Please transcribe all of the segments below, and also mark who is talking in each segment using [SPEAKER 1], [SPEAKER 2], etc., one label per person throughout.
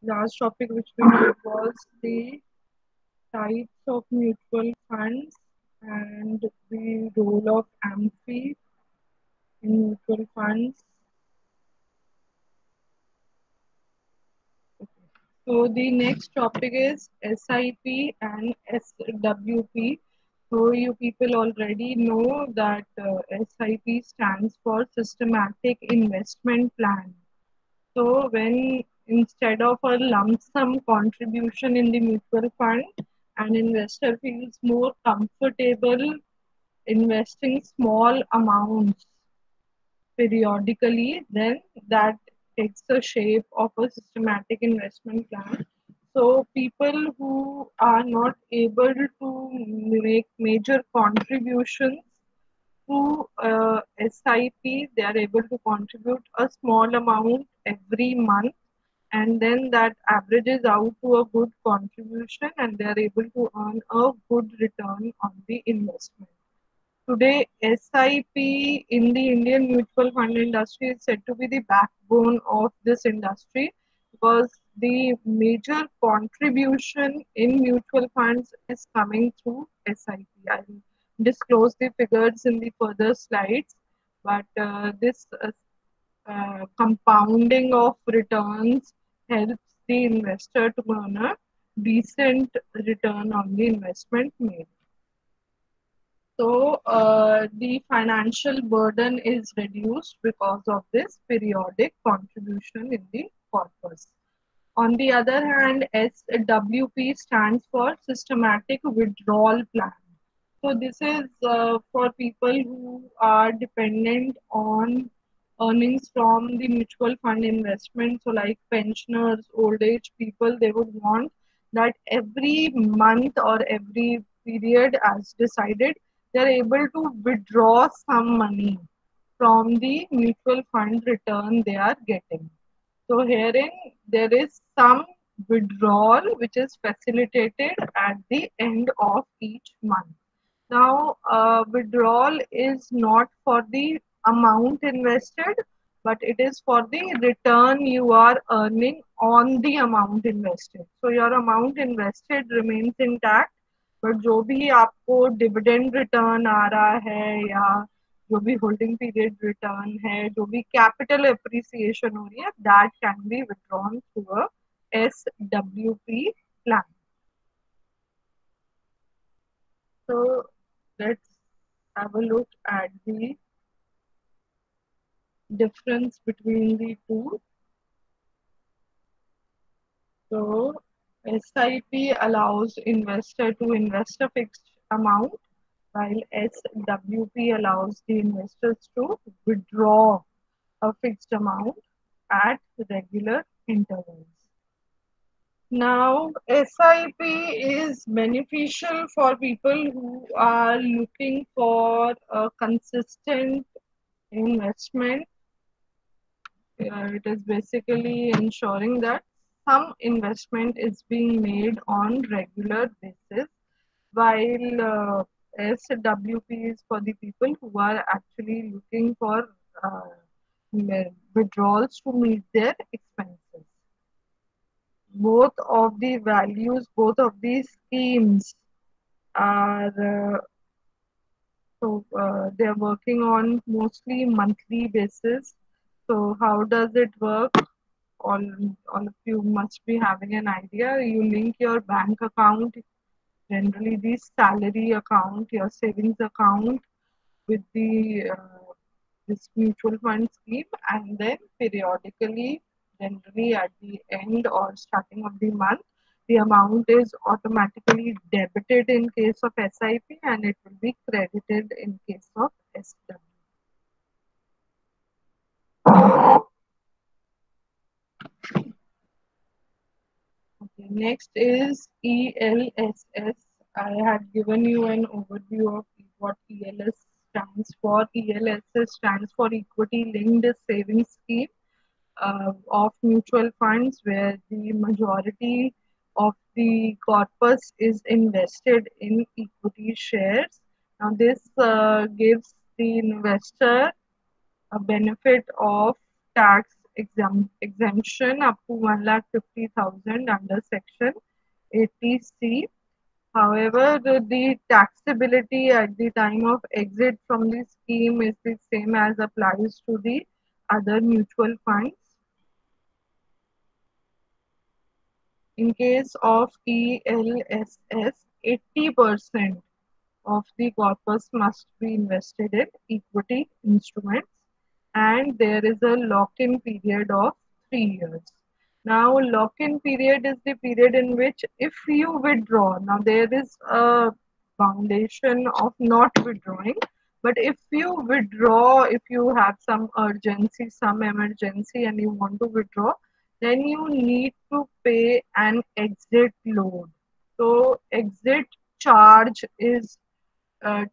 [SPEAKER 1] last topic which we did was the types of mutual funds and the role of AMFI in mutual funds. So the next topic is SIP and SWP. So you people already know that SIP stands for Systematic Investment Plan. So when instead of a lump sum contribution in the mutual fund, an investor feels more comfortable investing small amounts periodically, then that takes the shape of a systematic investment plan. So people who are not able to make major contributions to SIP, they are able to contribute a small amount every month, and then that averages out to a good contribution, and they are able to earn a good return on the investment. Today, SIP in the Indian mutual fund industry is said to be the backbone of this industry because the major contribution in mutual funds is coming through SIP. I will disclose the figures in the further slides, but this compounding of returns helps the investor to earn a decent return on the investment made. So the financial burden is reduced because of this periodic contribution in the corpus. On the other hand, SWP stands for Systematic Withdrawal Plan. So this is for people who are dependent on earnings from the mutual fund investment. So like pensioners, old age people, they would want that every month or every period as decided, they're able to withdraw some money from the mutual fund return they are getting. So herein there is some withdrawal which is facilitated at the end of each month. Now, withdrawal is not for the amount invested, but it is for the return you are earning on the amount invested. So your amount invested remains intact, but जो भी आपको dividend return आ रहा है या जो भी holding period return है, जो भी कैपिटल एप्रिसिएशन हो रही है, that can be withdrawn through a SWP plan. So let's have a look at the difference between the two. So SIP allows investor to invest a fixed amount, while SWP allows the investors to withdraw a fixed amount at regular intervals. Now, SIP is beneficial for people who are looking for a consistent investment. It is basically ensuring that some investment is being made on regular basis, while SWP is for the people who are actually looking for withdrawals to meet their expenses. Both of the values, both of these schemes are they are working on mostly monthly basis. So how does it work? All of you must be having an idea. You link your bank account, generally the salary account, your savings account, with the this mutual fund scheme, and then periodically, generally at the end or starting of the month, the amount is automatically debited in case of SIP, and it will be credited in case of SW. Okay, next is ELSS. I had given you an overview of what ELS stands for. ELSS stands for Equity Linked Savings Scheme of mutual funds, where the majority of the corpus is invested in equity shares. Now, this gives the investor a benefit of tax exemption up to 1,50,000 under Section 80C. However, the taxability at the time of exit from the scheme is the same as applies to the other mutual funds. In case of ELSS, 80% of the corpus must be invested in equity instruments, and there is a lock-in period of 3 years. Now, lock-in period is the period in which if you withdraw, now there is a foundation of not withdrawing, but if you withdraw, if you have some urgency, some emergency, and you want to withdraw, then you need to pay an exit load. So, exit charge is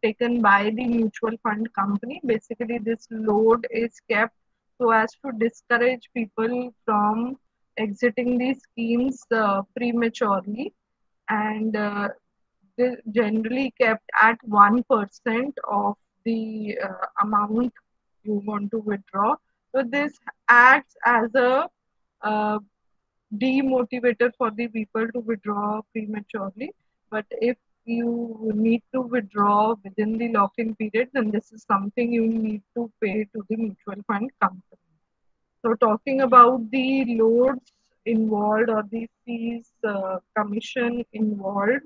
[SPEAKER 1] taken by the mutual fund company. Basically, this load is kept so as to discourage people from exiting these schemes prematurely, and this generally kept at 1% of the amount you want to withdraw. So this acts as a uh, demotivator for the people to withdraw prematurely. But if you need to withdraw within the lock-in period, then this is something you need to pay to the mutual fund company. So talking about the loads involved or the fees, commission involved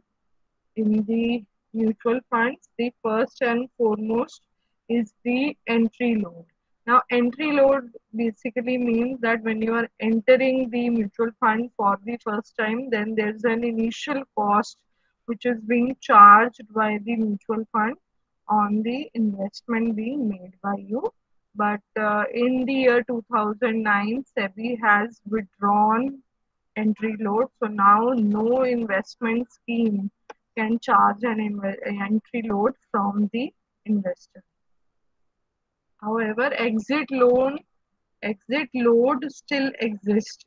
[SPEAKER 1] in the mutual funds, the first and foremost is the entry load. Now, entry load basically means that when you are entering the mutual fund for the first time, then there's an initial cost which is being charged by the mutual fund on the investment being made by you. But in the year 2009, SEBI has withdrawn entry load. So now no investment scheme can charge an entry load from the investor. However, exit load still exists.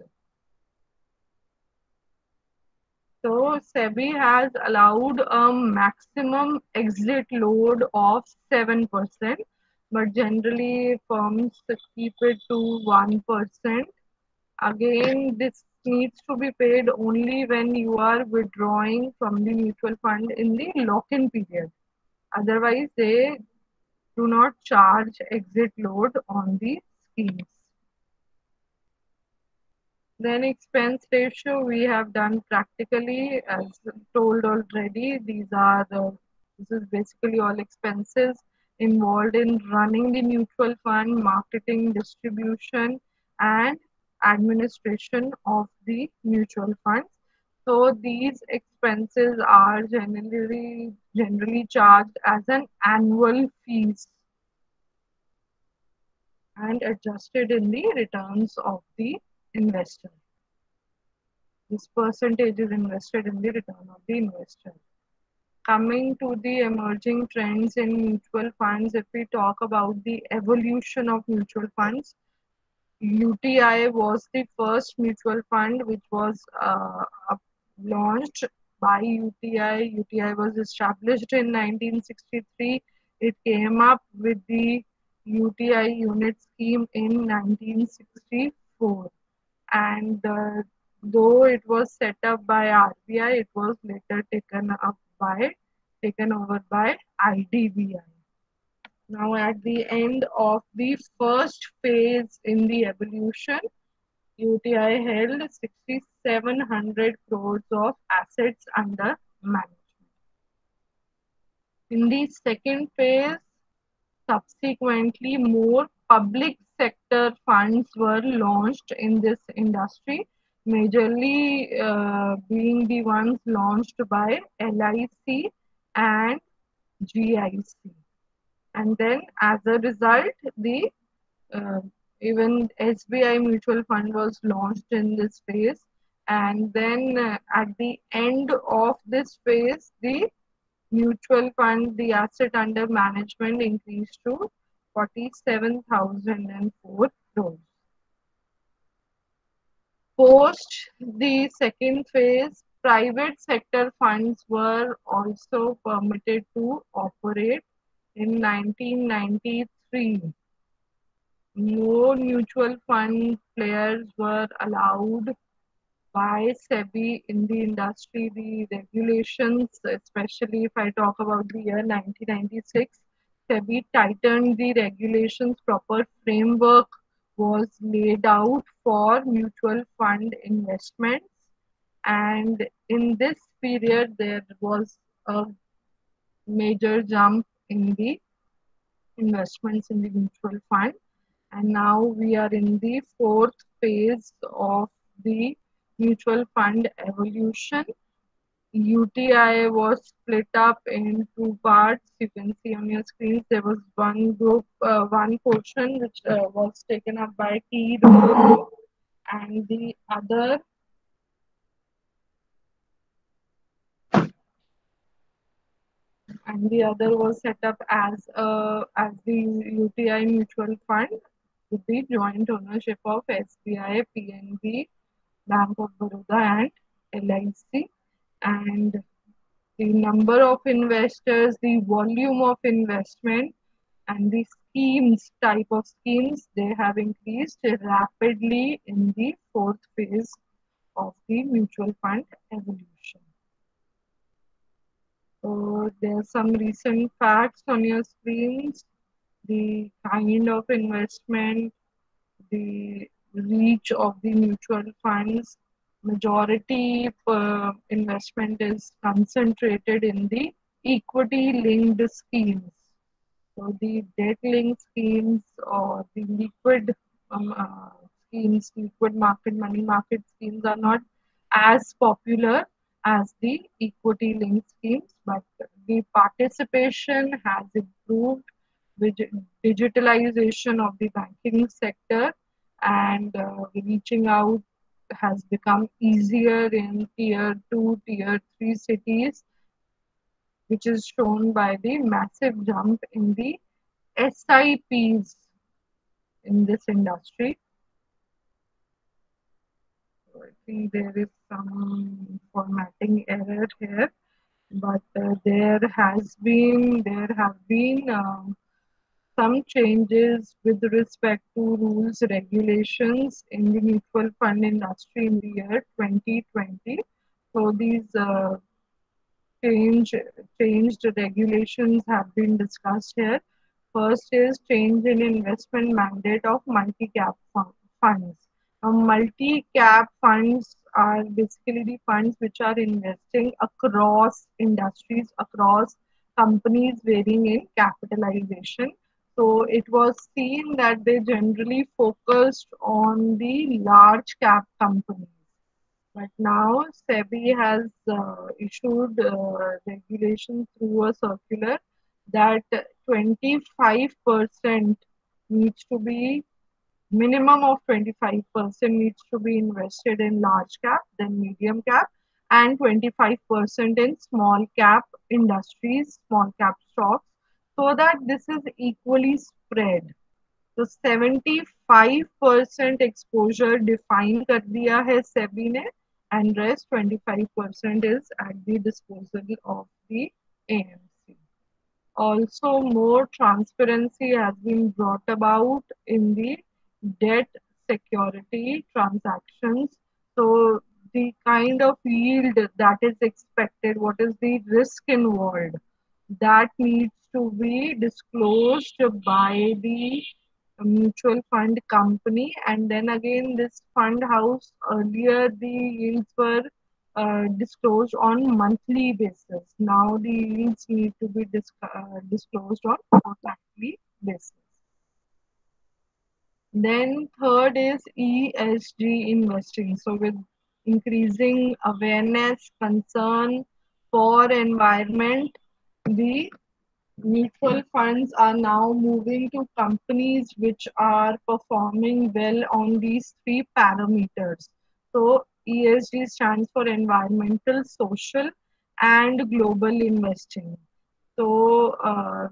[SPEAKER 1] So SEBI has allowed a maximum exit load of 7%, but generally firms keep it to 1%. Again, this needs to be paid only when you are withdrawing from the mutual fund in the lock-in period. Otherwise, they do not charge exit load on the schemes. Then expense ratio we have done practically as told already. This is basically all expenses involved in running the mutual fund, marketing, distribution, and administration of the mutual funds. So these expenses are generally charged as an annual fees and adjusted in the returns of the investor. This percentage is invested in the return of the investor. Coming to the emerging trends in mutual funds, if we talk about the evolution of mutual funds, UTI was the first mutual fund which was launched by UTI. UTI was established in 1963. It came up with the UTI unit scheme in 1964, and though it was set up by RBI, it was later taken over by IDBI. Now, at the end of the first phase in the evolution, UTI held 6,700 crores of assets under management. In the second phase, subsequently, more public sector funds were launched in this industry, majorly being the ones launched by LIC and GIC. And then, as a result, the even SBI mutual fund was launched in this phase. And then, at the end of this phase, the mutual fund, the asset under management increased to 47,004 crores. Post the second phase, private sector funds were also permitted to operate in 1993. more mutual fund players were allowed by SEBI in the industry. The regulations, especially if I talk about the year 1996, SEBI tightened the regulations, proper framework was laid out for mutual fund investments. And in this period, there was a major jump in the investments in the mutual fund. And now we are in the fourth phase of the mutual fund evolution. UTI was split up in two parts. You can see on your screens there was one group, one portion which was taken up by T Rowe, and the other was set up as the UTI mutual fund with the joint ownership of SBI, PNB, Bank of Baroda, and LIC. And the number of investors, the volume of investment, and the type of schemes, they have increased rapidly in the fourth phase of the mutual fund evolution. So there are some recent facts on your screens, the kind of investment, the reach of the mutual funds. Majority investment is concentrated in the equity linked schemes. So the debt linked schemes or the liquid schemes, liquid market, money market schemes are not as popular as the equity linked schemes, but the participation has improved with digitalization of the banking sector, and reaching out has become easier in tier 2, tier 3 cities, which is shown by the massive jump in the SIPs in this industry. So I think there is some formatting error here, but there have been some changes with respect to rules regulations in the mutual fund industry in the year 2020. So these changed regulations have been discussed here. First is change in investment mandate of multi-cap funds. Multi-cap funds are basically the funds which are investing across industries, across companies varying in capitalization. So it was seen that they generally focused on the large cap companies. But now SEBI has issued regulation through a circular that 25% needs to be minimum of 25% needs to be invested in large cap, then medium cap, and 25% in small cap industries, small cap stocks, so that this is equally spread. तो 75% exposure define कर दिया है SEBI ने, and rest 25% is at the disposal of the AMC. Also, more transparency has been brought about in the debt security transactions. So the kind of yield that is expected, what is the risk involved, that needs to be disclosed by the mutual fund company. And then again, this fund house, earlier the yields were disclosed on monthly basis. Now the yields need to be disclosed on fortnightly basis. Then third is ESG investing. So with increasing awareness, concern for environment, the mutual funds are now moving to companies which are performing well on these three parameters. So ESG stands for environmental, social, and global investing. So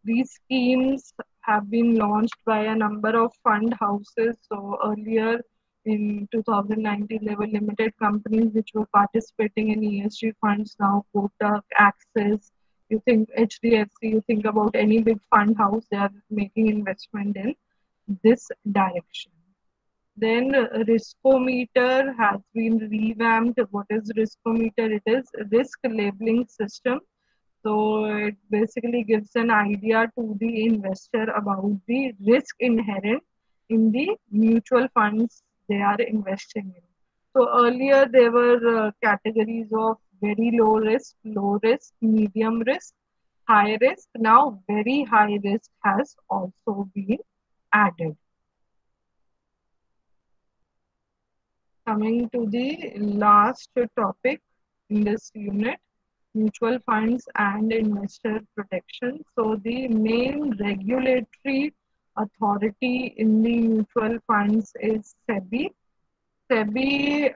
[SPEAKER 1] these schemes have been launched by a number of fund houses. So earlier in 2019, there were limited companies which were participating in ESG funds. Now Kotak, Axis, you think HDFC, you think about any big fund house, they are making investment in. this direction. Then Riskometer has been revamped. What is Riskometer? It is risk labeling system. So it basically gives an idea to the investor about the risk inherent in the mutual funds they are investing in. So earlier there were categories of very low risk, medium risk, high risk. Now very high risk has also been added. Coming to the last topic in this unit, mutual funds and investor protection. So the main regulatory authority in the mutual funds is SEBI. SEBI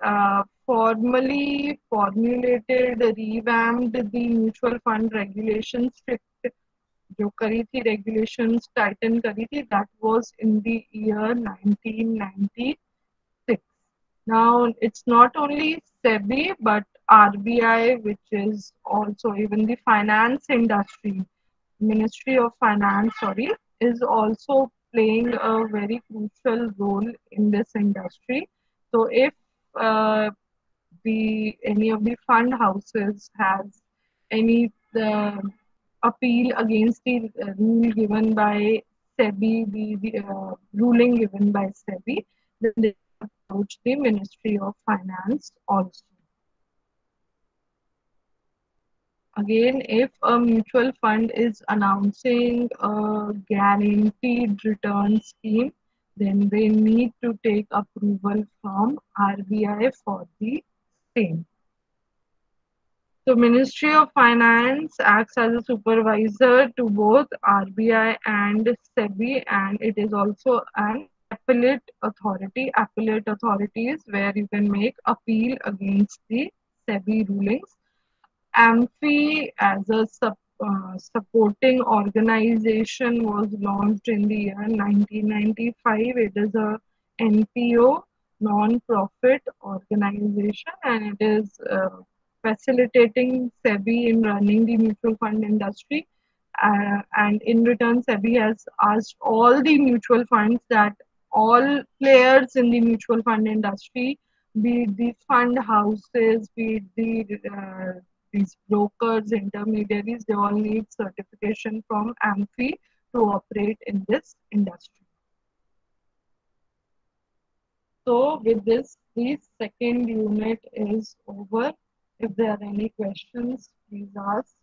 [SPEAKER 1] formally formulated, revamped the mutual fund regulations, strict जो करी थी regulations tighten करी थी, that was in the year 1996. Now it's not only SEBI but RBI, which is also even the finance industry, Ministry of Finance, sorry, is also playing a very crucial role in this industry. So if uh, the any of the fund houses has any appeal against the rule given by SEBI, the ruling given by SEBI, then they approach the Ministry of Finance also. Again, if a mutual fund is announcing a guaranteed return scheme, then they need to take approval from RBI for the same. So Ministry of Finance acts as a supervisor to both RBI and SEBI, and it is also an appellate authority. Appellate authority is where you can make appeal against the SEBI rulings. AMFI as a supporting organization was launched in the year 1995. It is a NPO, non-profit organization, and it is facilitating SEBI in running the mutual fund industry. And in return, SEBI has asked all the mutual funds that all players in the mutual fund industry, be it the fund houses, be it these brokers, intermediaries, they all need certification from AMFI to operate in this industry. So with this, the second unit is over. If there are any questions, please ask.